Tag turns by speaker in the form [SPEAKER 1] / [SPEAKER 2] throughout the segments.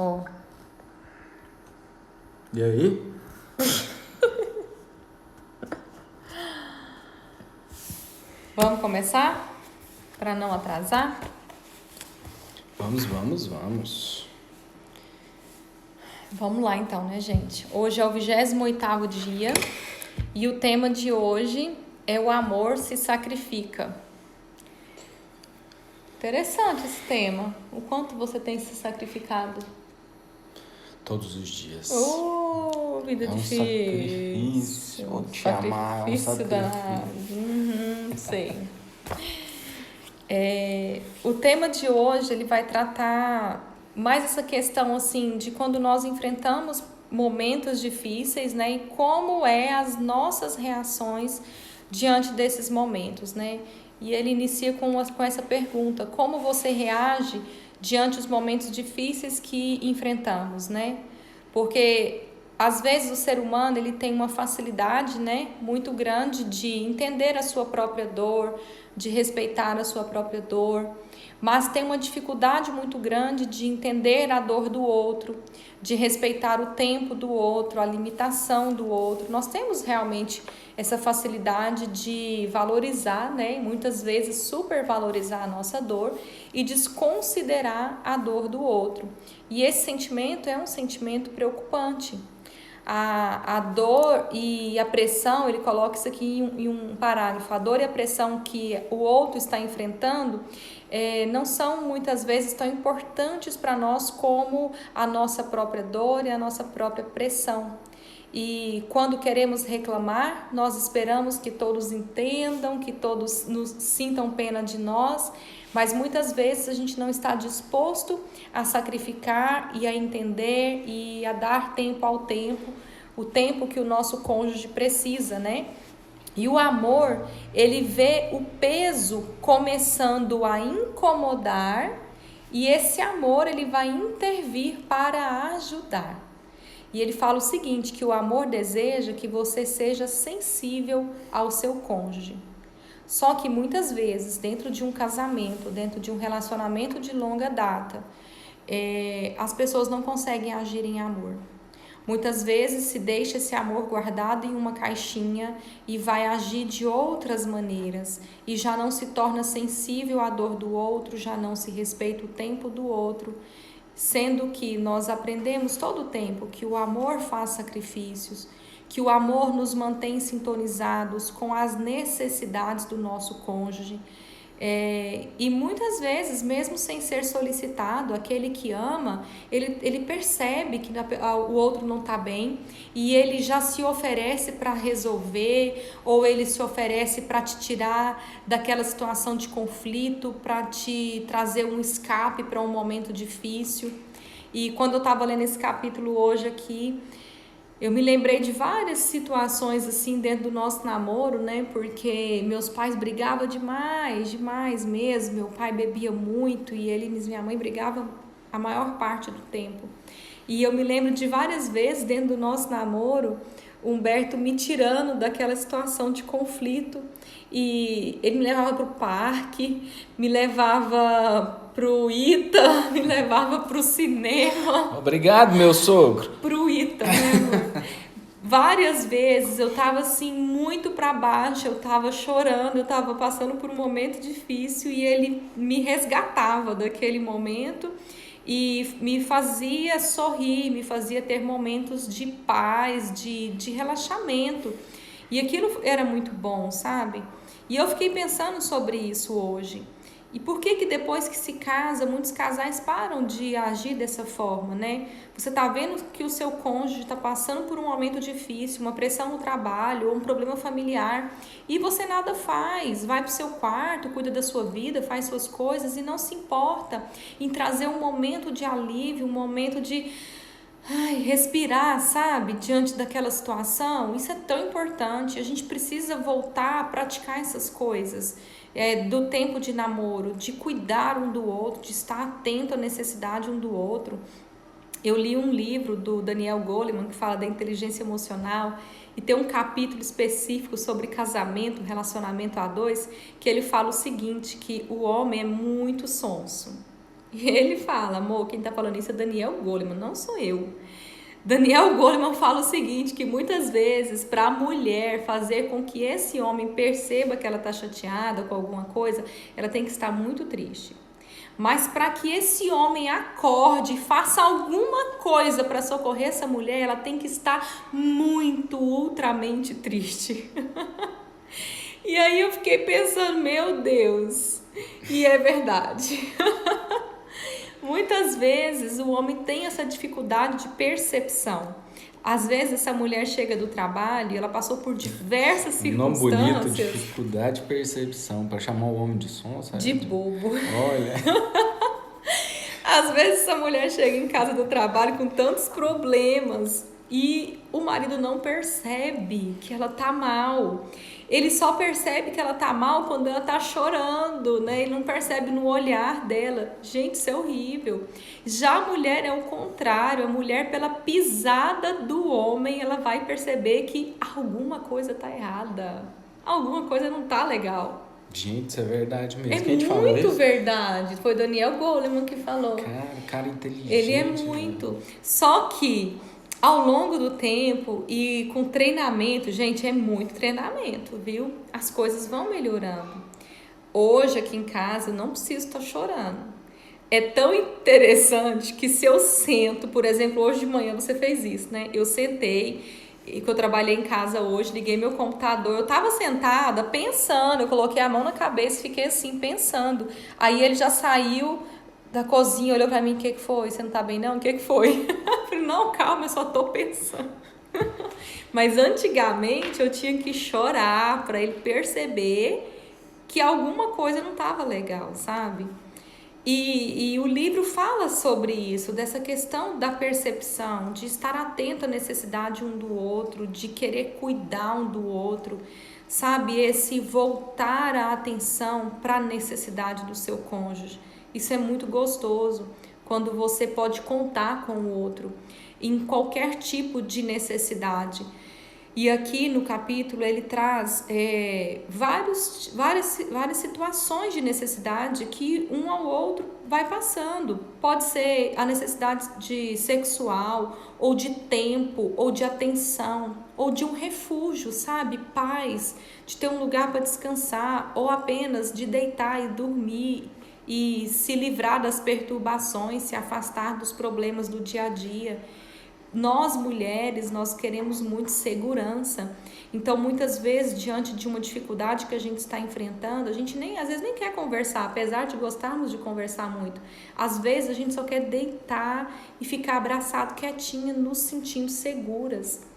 [SPEAKER 1] Ó.
[SPEAKER 2] E aí?
[SPEAKER 1] Vamos começar? Para não atrasar?
[SPEAKER 2] Vamos.
[SPEAKER 1] Vamos lá então, né, gente? Hoje é o 28º dia e o tema de hoje é o amor se sacrifica. Interessante esse tema. O quanto você tem se sacrificado?
[SPEAKER 2] Todos os dias.
[SPEAKER 1] Oh, vida
[SPEAKER 2] É um
[SPEAKER 1] difícil.
[SPEAKER 2] sacrifício. Te amar é um
[SPEAKER 1] Sacrifício danado. Sei. O tema de hoje ele vai tratar mais essa questão assim de quando nós enfrentamos momentos difíceis, né? E como é as nossas reações diante desses momentos, né? E ele inicia com essa pergunta: como você reage diante dos momentos difíceis que enfrentamos, né? Porque às vezes o ser humano ele tem uma facilidade, né, muito grande de entender a sua própria dor, de respeitar a sua própria dor, mas tem uma dificuldade muito grande de entender a dor do outro, de respeitar o tempo do outro, a limitação do outro. Nós temos realmente essa facilidade de valorizar, né, e muitas vezes supervalorizar a nossa dor e desconsiderar a dor do outro. E esse sentimento é um sentimento preocupante. A dor e a pressão, ele coloca isso aqui em um parágrafo, a dor e a pressão que o outro está enfrentando não são muitas vezes tão importantes para nós como a nossa própria dor e a nossa própria pressão. E quando queremos reclamar, nós esperamos que todos entendam, que todos nos sintam pena de nós, mas muitas vezes a gente não está disposto a sacrificar e a entender e a dar tempo ao tempo, o tempo que o nosso cônjuge precisa, né? E o amor, ele vê o peso começando a incomodar e esse amor, ele vai intervir para ajudar. E ele fala o seguinte, que o amor deseja que você seja sensível ao seu cônjuge. Só que muitas vezes, dentro de um casamento, dentro de um relacionamento de longa data, as pessoas não conseguem agir em amor. Muitas vezes se deixa esse amor guardado em uma caixinha e vai agir de outras maneiras e já não se torna sensível à dor do outro, já não se respeita o tempo do outro, sendo que nós aprendemos todo o tempo que o amor faz sacrifícios, que o amor nos mantém sintonizados com as necessidades do nosso cônjuge. E muitas vezes, mesmo sem ser solicitado, aquele que ama, ele percebe que o outro não está bem e ele já se oferece para resolver, ou ele se oferece para te tirar daquela situação de conflito, para te trazer um escape para um momento difícil. E quando eu estava lendo esse capítulo hoje aqui, eu me lembrei de várias situações assim dentro do nosso namoro, né? Porque meus pais brigavam demais mesmo. Meu pai bebia muito e minha mãe brigava a maior parte do tempo. E eu me lembro de várias vezes dentro do nosso namoro, Humberto me tirando daquela situação de conflito. E ele me levava para o parque, me levava pro Ita, me levava pro cinema.
[SPEAKER 2] Obrigado, meu sogro.
[SPEAKER 1] Pro Ita, né, amor? Várias vezes eu tava assim muito para baixo, eu tava chorando, eu tava passando por um momento difícil e ele me resgatava daquele momento e me fazia sorrir, me fazia ter momentos de paz, de relaxamento. E aquilo era muito bom, sabe? E eu fiquei pensando sobre isso hoje. E por que depois que se casa, muitos casais param de agir dessa forma, né? Você tá vendo que o seu cônjuge está passando por um momento difícil, uma pressão no trabalho ou um problema familiar e você nada faz, vai pro seu quarto, cuida da sua vida, faz suas coisas e não se importa em trazer um momento de alívio, um momento de respirar, sabe? Diante daquela situação. Isso é tão importante, a gente precisa voltar a praticar essas coisas. Do tempo de namoro, de cuidar um do outro, de estar atento à necessidade um do outro. Eu li um livro do Daniel Goleman que fala da inteligência emocional e tem um capítulo específico sobre casamento, relacionamento a dois, que ele fala o seguinte, que o homem é muito sonso. E ele fala, amor, quem tá falando isso é Daniel Goleman, não sou eu. Daniel Goleman fala o seguinte, que muitas vezes para a mulher fazer com que esse homem perceba que ela está chateada com alguma coisa, ela tem que estar muito triste. Mas para que esse homem acorde e faça alguma coisa para socorrer essa mulher, ela tem que estar muito, ultramente triste. E aí eu fiquei pensando, meu Deus, e é verdade. Muitas vezes o homem tem essa dificuldade de percepção. Às vezes essa mulher chega do trabalho e ela passou por diversas
[SPEAKER 2] Nome
[SPEAKER 1] circunstâncias.
[SPEAKER 2] bonito, dificuldade de percepção, para chamar o homem de sonsa.
[SPEAKER 1] De bobo.
[SPEAKER 2] Olha.
[SPEAKER 1] Às vezes essa mulher chega em casa do trabalho com tantos problemas e o marido não percebe que ela tá mal. Ele só percebe que ela tá mal quando ela tá chorando, né? Ele não percebe no olhar dela. Gente, isso é horrível. Já a mulher é o contrário. A mulher, pela pisada do homem, ela vai perceber que alguma coisa tá errada. Alguma coisa não tá legal.
[SPEAKER 2] Gente, isso é verdade mesmo.
[SPEAKER 1] É
[SPEAKER 2] Quem te falou
[SPEAKER 1] muito
[SPEAKER 2] isso?
[SPEAKER 1] verdade. Foi Daniel Goleman que falou.
[SPEAKER 2] Cara inteligente.
[SPEAKER 1] Ele é muito. Só que ao longo do tempo e com treinamento, gente, é muito treinamento, viu? As coisas vão melhorando. Hoje aqui em casa eu não preciso estar chorando. É tão interessante que se eu sento, por exemplo, hoje de manhã você fez isso, né? Eu sentei e que eu trabalhei em casa hoje, liguei meu computador, eu tava sentada pensando, eu coloquei a mão na cabeça e fiquei assim pensando. Aí ele já saiu da cozinha, olhou pra mim, o que foi? Você não tá bem não? O que foi? Eu falei, não, calma, eu só tô pensando. Mas antigamente eu tinha que chorar pra ele perceber que alguma coisa não tava legal, sabe? E o livro fala sobre isso, dessa questão da percepção, de estar atento à necessidade um do outro, de querer cuidar um do outro, sabe? Esse voltar a atenção para a necessidade do seu cônjuge. Isso é muito gostoso, quando você pode contar com o outro em qualquer tipo necessidade. E aqui no capítulo ele traz várias situações de necessidade que um ao outro vai passando. Pode ser a necessidade sexual, ou de tempo, ou de atenção, ou de um refúgio, sabe? Paz, de ter um lugar para descansar, ou apenas de deitar e dormir e se livrar das perturbações, se afastar dos problemas do dia a dia. Nós mulheres, nós queremos muito segurança, então muitas vezes diante de uma dificuldade que a gente está enfrentando, a gente às vezes nem quer conversar, apesar de gostarmos de conversar muito. Às vezes a gente só quer deitar e ficar abraçado quietinha, nos sentindo seguras.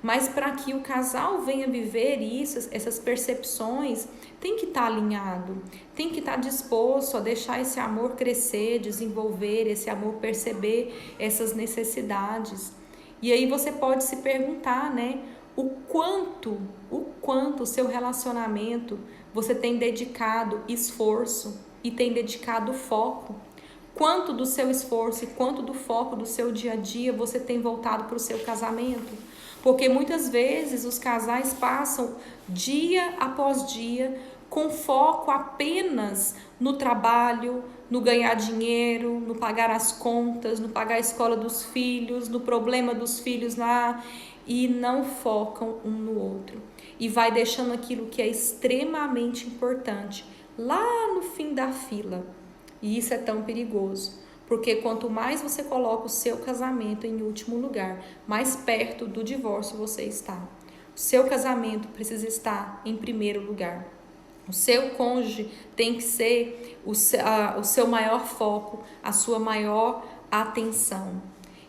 [SPEAKER 1] Mas para que o casal venha viver isso, essas percepções, tem que estar alinhado, tem que estar disposto a deixar esse amor crescer, desenvolver, esse amor perceber essas necessidades. E aí você pode se perguntar, né, o quanto o seu relacionamento você tem dedicado esforço e tem dedicado foco. Quanto do seu esforço e quanto do foco do seu dia a dia você tem voltado para o seu casamento? Porque muitas vezes os casais passam dia após dia com foco apenas no trabalho, no ganhar dinheiro, no pagar as contas, no pagar a escola dos filhos, no problema dos filhos lá, e não focam um no outro. E vai deixando aquilo que é extremamente importante lá no fim da fila. E isso é tão perigoso. Porque quanto mais você coloca o seu casamento em último lugar, mais perto do divórcio você está. O seu casamento precisa estar em primeiro lugar. O seu cônjuge tem que ser o seu maior foco, a sua maior atenção.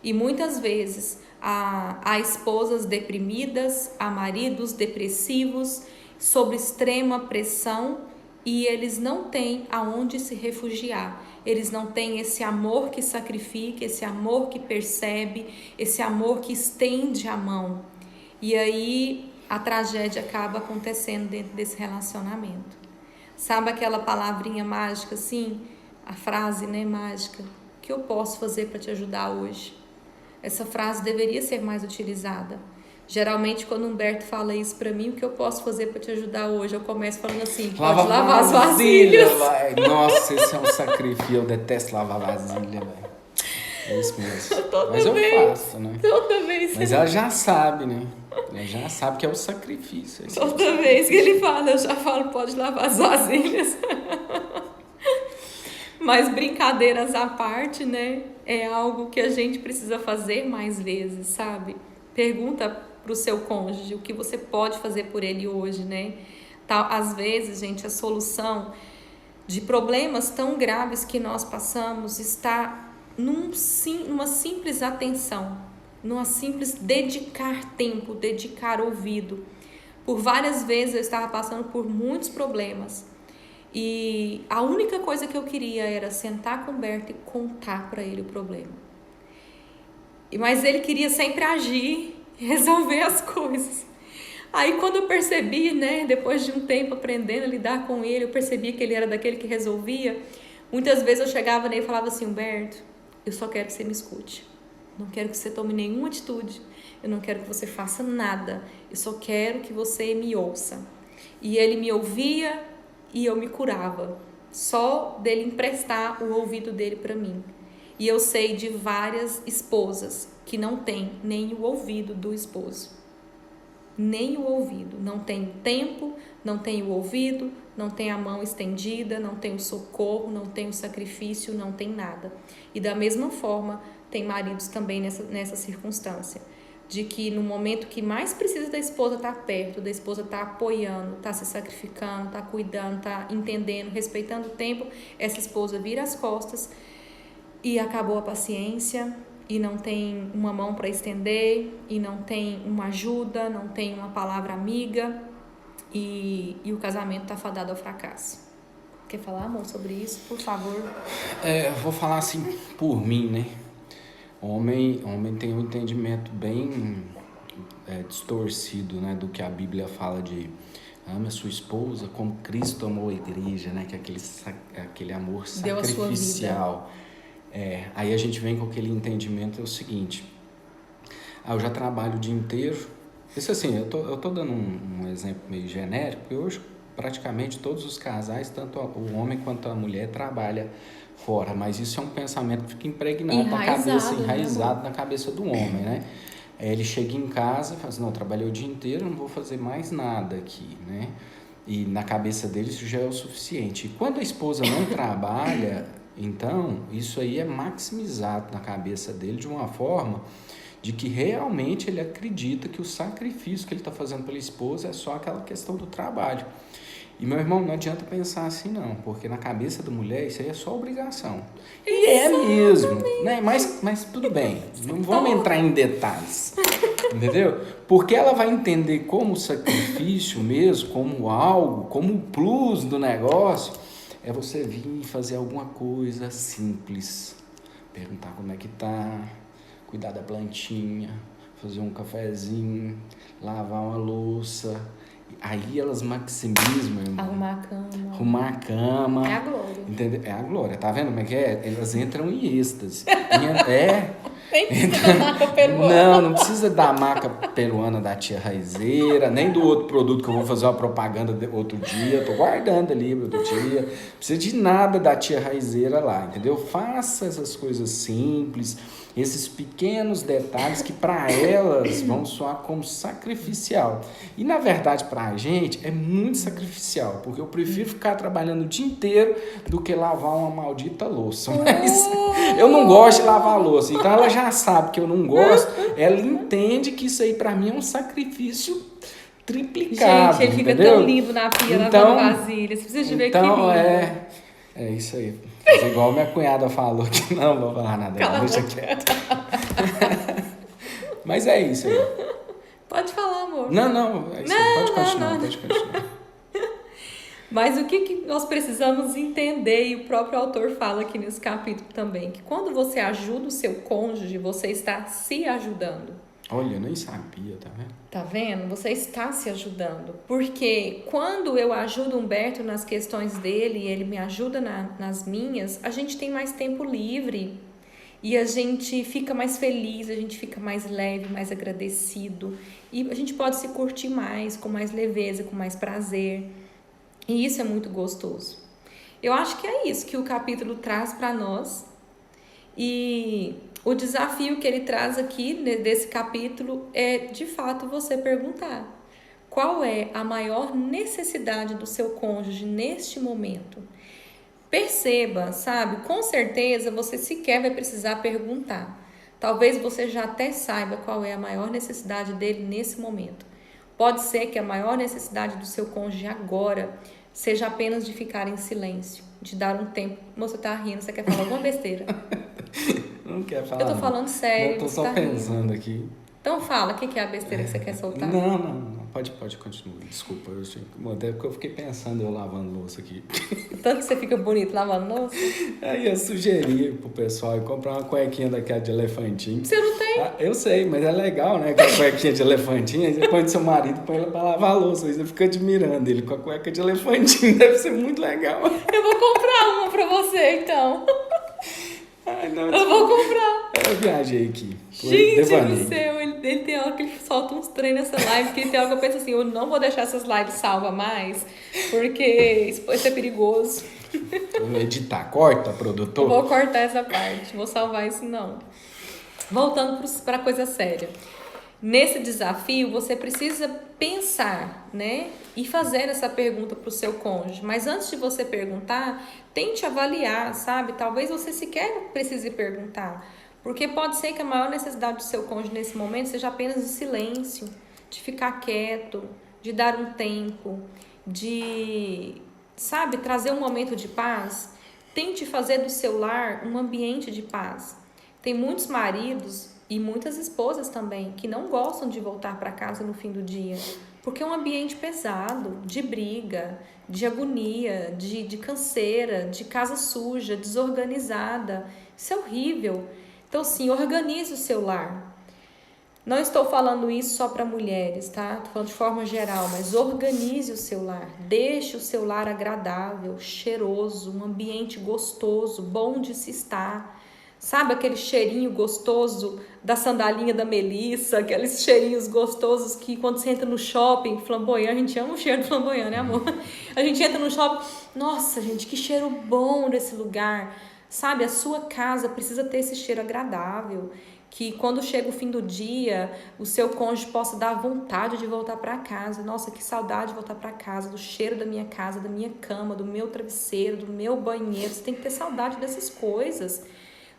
[SPEAKER 1] E muitas vezes há esposas deprimidas, há maridos depressivos, sob extrema pressão, e eles não têm aonde se refugiar. Eles não têm esse amor que sacrifica, esse amor que percebe, esse amor que estende a mão. E aí a tragédia acaba acontecendo dentro desse relacionamento. Sabe aquela palavrinha mágica assim? A frase, né, mágica? O que eu posso fazer para te ajudar hoje? Essa frase deveria ser mais utilizada. Geralmente, quando o Humberto fala isso pra mim, o que eu posso fazer pra te ajudar hoje? Eu começo falando assim, pode
[SPEAKER 2] Lava
[SPEAKER 1] lavar as
[SPEAKER 2] vasilha,
[SPEAKER 1] vasilhas.
[SPEAKER 2] vai. Nossa, esse é um sacrifício. Eu detesto lavar vasilha, velho. É isso mesmo. Mas eu faço, né?
[SPEAKER 1] Toda vez.
[SPEAKER 2] Mas ela já sabe, né? Ela já sabe que é o sacrifício.
[SPEAKER 1] Toda vez que ele fala, eu já falo, pode lavar as vasilhas. Mas brincadeiras à parte, né? É algo que a gente precisa fazer mais vezes, sabe? Pergunta pro seu cônjuge o que você pode fazer por ele hoje, né? Às vezes, gente, a solução de problemas tão graves que nós passamos está numa simples atenção, numa simples dedicar tempo, dedicar ouvido. Por várias vezes eu estava passando por muitos problemas e a única coisa que eu queria era sentar com o Humberto e contar para ele o problema. Mas ele queria sempre agir, resolver as coisas. Aí quando eu percebi, né, depois de um tempo aprendendo a lidar com ele, eu percebi que ele era daquele que resolvia. Muitas vezes eu chegava nele e falava assim, Humberto, eu só quero que você me escute. Não quero que você tome nenhuma atitude. Eu não quero que você faça nada. Eu só quero que você me ouça. E ele me ouvia e eu me curava. Só dele emprestar o ouvido dele para mim. E eu sei de várias esposas que não têm nem o ouvido do esposo. Nem o ouvido. Não tem tempo, não tem o ouvido, não tem a mão estendida, não tem o socorro, não tem o sacrifício, não tem nada. E da mesma forma, tem maridos também nessa circunstância. De que no momento que mais precisa da esposa estar perto, da esposa estar apoiando, estar se sacrificando, estar cuidando, estar entendendo, respeitando o tempo, essa esposa vira as costas e acabou a paciência, e não tem uma mão para estender, e não tem uma ajuda, não tem uma palavra amiga, e o casamento está fadado ao fracasso. Quer falar, amor, sobre isso, por favor?
[SPEAKER 2] Eu vou falar assim por mim, né? Homem tem um entendimento bem distorcido, né, do que a Bíblia fala de ame a sua esposa como Cristo amou a igreja, né, que é aquele amor
[SPEAKER 1] deu
[SPEAKER 2] sacrificial. Aí a gente vem com aquele entendimento, é o seguinte, eu já trabalho o dia inteiro, isso assim, eu tô dando um exemplo meio genérico, porque hoje praticamente todos os casais, tanto o homem quanto a mulher, trabalha fora, mas isso é um pensamento que fica impregnado na cabeça, enraizado na cabeça do homem, né? Ele chega em casa e fala assim, não, eu trabalhei o dia inteiro, não vou fazer mais nada aqui, né? E na cabeça dele isso já é o suficiente. E quando a esposa não trabalha, então isso aí é maximizado na cabeça dele de uma forma de que realmente ele acredita que o sacrifício que ele está fazendo pela esposa é só aquela questão do trabalho. E, meu irmão, não adianta pensar assim, não, porque na cabeça da mulher isso aí é só obrigação. E é mesmo, né? Mas tudo bem, não vamos entrar em detalhes, entendeu? Porque ela vai entender como sacrifício mesmo, como algo, como o plus do negócio, é você vir e fazer alguma coisa simples, perguntar como é que tá, cuidar da plantinha, fazer um cafezinho, lavar uma louça. Aí elas maximizam, irmão. Arrumar a cama.
[SPEAKER 1] É a glória.
[SPEAKER 2] Entendeu? É a glória. Tá vendo como é que é? Elas entram em êxtase.
[SPEAKER 1] Nem precisa da maca peruana.
[SPEAKER 2] Não precisa da maca peruana da tia Raizeira, nem do outro produto que eu vou fazer uma propaganda outro dia. Eu tô guardando ali outro dia. Não precisa de nada da tia Raizeira lá, entendeu? Faça essas coisas simples, esses pequenos detalhes que para elas vão soar como sacrificial. E na verdade pra gente é muito sacrificial, porque eu prefiro ficar trabalhando o dia inteiro do que lavar uma maldita louça. Mas eu não gosto de lavar louça, então ela já sabe que eu não gosto, ela entende que isso aí pra mim é um sacrifício triplicado.
[SPEAKER 1] Gente, ele fica
[SPEAKER 2] entendeu?
[SPEAKER 1] tão lindo na pia, lavando vasilha. Você precisa de ver que lindo.
[SPEAKER 2] É isso aí. Fazer igual minha cunhada falou, que não vou falar nada, deixa quieto. Mas é isso aí.
[SPEAKER 1] Pode falar, amor.
[SPEAKER 2] Não, é isso aí. Pode continuar.
[SPEAKER 1] Mas o que nós precisamos entender, e o próprio autor fala aqui nesse capítulo também, que quando você ajuda o seu cônjuge, você está se ajudando.
[SPEAKER 2] Olha, eu nem sabia, tá vendo?
[SPEAKER 1] Tá vendo? Você está se ajudando. Porque quando eu ajudo o Humberto nas questões dele e ele me ajuda nas minhas, a gente tem mais tempo livre. e a gente fica mais feliz, a gente fica mais leve, mais agradecido, e a gente pode se curtir mais, com mais leveza, com mais prazer, e isso é muito gostoso. Eu acho que é isso que o capítulo traz para nós, e o desafio que ele traz aqui desse capítulo é, de fato, você perguntar: qual é a maior necessidade do seu cônjuge neste momento? Perceba, sabe? Com certeza você sequer vai precisar perguntar. Talvez você já até saiba qual é a maior necessidade dele nesse momento. Pode ser que a maior necessidade do seu cônjuge agora seja apenas de ficar em silêncio, de dar um tempo. Moça, tá rindo, você quer falar alguma besteira?
[SPEAKER 2] Não quer falar.
[SPEAKER 1] Eu tô falando sério.
[SPEAKER 2] Eu tô só pensando aqui.
[SPEAKER 1] Então fala, o que é a besteira que você quer soltar?
[SPEAKER 2] Não. Pode continuar. Desculpa, até porque eu fiquei pensando eu lavando louça aqui.
[SPEAKER 1] Tanto que você fica bonito lavando louça?
[SPEAKER 2] Aí eu sugeri pro pessoal comprar uma cuequinha daquela de elefantinho.
[SPEAKER 1] Você não tem?
[SPEAKER 2] Eu sei, mas é legal, né? Aquela cuequinha de elefantinho. Aí você põe do seu marido, põe ele pra lavar a louça. Aí você fica admirando ele com a cueca de elefantinho. Deve ser muito legal.
[SPEAKER 1] Eu vou comprar uma pra você, então.
[SPEAKER 2] Ai, não,
[SPEAKER 1] eu vou comprar.
[SPEAKER 2] Eu viajei aqui.
[SPEAKER 1] Gente do céu, ele tem hora que ele solta uns treinos nessa live, que tem hora que eu penso assim, eu não vou deixar essas lives salvas mais, porque isso é perigoso.
[SPEAKER 2] Vou editar, corta, produtor.
[SPEAKER 1] Eu vou cortar essa parte, vou salvar isso não. Voltando para coisa séria. Nesse desafio, você precisa pensar, né? E fazer essa pergunta para o seu cônjuge. Mas antes de você perguntar, tente avaliar, sabe? Talvez você sequer precise perguntar. Porque pode ser que a maior necessidade do seu cônjuge nesse momento seja apenas de silêncio, de ficar quieto, de dar um tempo, de, sabe, trazer um momento de paz. Tente fazer do seu lar um ambiente de paz. Tem muitos maridos e muitas esposas também que não gostam de voltar para casa no fim do dia, porque é um ambiente pesado, de briga, de agonia, de canseira, de casa suja, desorganizada. Isso é horrível. Então, sim, organize o seu lar. Não estou falando isso só para mulheres, tá? Estou falando de forma geral, mas organize o seu lar. Deixe o seu lar agradável, cheiroso, um ambiente gostoso, bom de se estar. Sabe aquele cheirinho gostoso da sandalinha da Melissa, aqueles cheirinhos gostosos que quando você entra no shopping, flamboyant, a gente ama o cheiro de flamboyant, né, amor? A gente entra no shopping, nossa, gente, que cheiro bom desse lugar. Sabe, a sua casa precisa ter esse cheiro agradável, que quando chega o fim do dia, o seu cônjuge possa dar vontade de voltar para casa. Nossa, que saudade de voltar para casa, do cheiro da minha casa, da minha cama, do meu travesseiro, do meu banheiro. Você tem que ter saudade dessas coisas.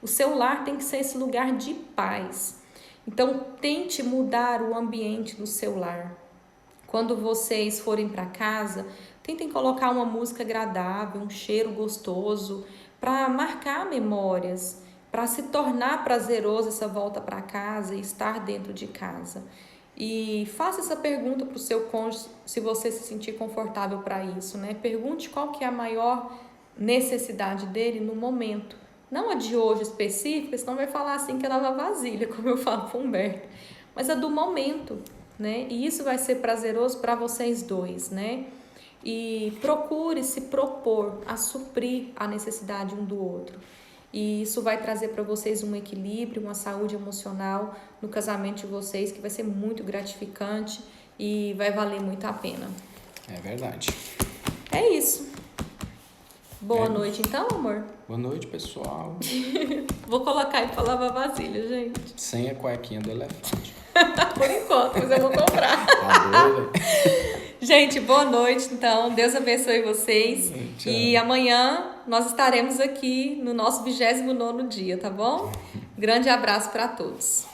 [SPEAKER 1] O seu lar tem que ser esse lugar de paz. Então, tente mudar o ambiente do seu lar. Quando vocês forem para casa, tentem colocar uma música agradável, um cheiro gostoso, para marcar memórias, para se tornar prazeroso essa volta para casa e estar dentro de casa. E faça essa pergunta para o seu cônjuge, se você se sentir confortável para isso, né? Pergunte qual que é a maior necessidade dele no momento. Não a de hoje específica, senão vai falar assim que é lavar vasilha, como eu falo para o Humberto. Mas a do momento, né? E isso vai ser prazeroso para vocês dois, né? E procure se propor a suprir a necessidade um do outro. E isso vai trazer para vocês um equilíbrio, uma saúde emocional no casamento de vocês, que vai ser muito gratificante e vai valer muito a pena.
[SPEAKER 2] É verdade.
[SPEAKER 1] É isso. Boa noite, então, amor?
[SPEAKER 2] Boa noite, pessoal.
[SPEAKER 1] Vou colocar aí pra lavar vasilha, gente.
[SPEAKER 2] Sem a cuequinha do elefante.
[SPEAKER 1] Por enquanto, mas eu vou comprar.
[SPEAKER 2] Tá doido?
[SPEAKER 1] Gente, boa noite, então. Deus abençoe vocês.
[SPEAKER 2] Tchau.
[SPEAKER 1] E amanhã nós estaremos aqui no nosso 29º dia, tá bom? Grande abraço para todos.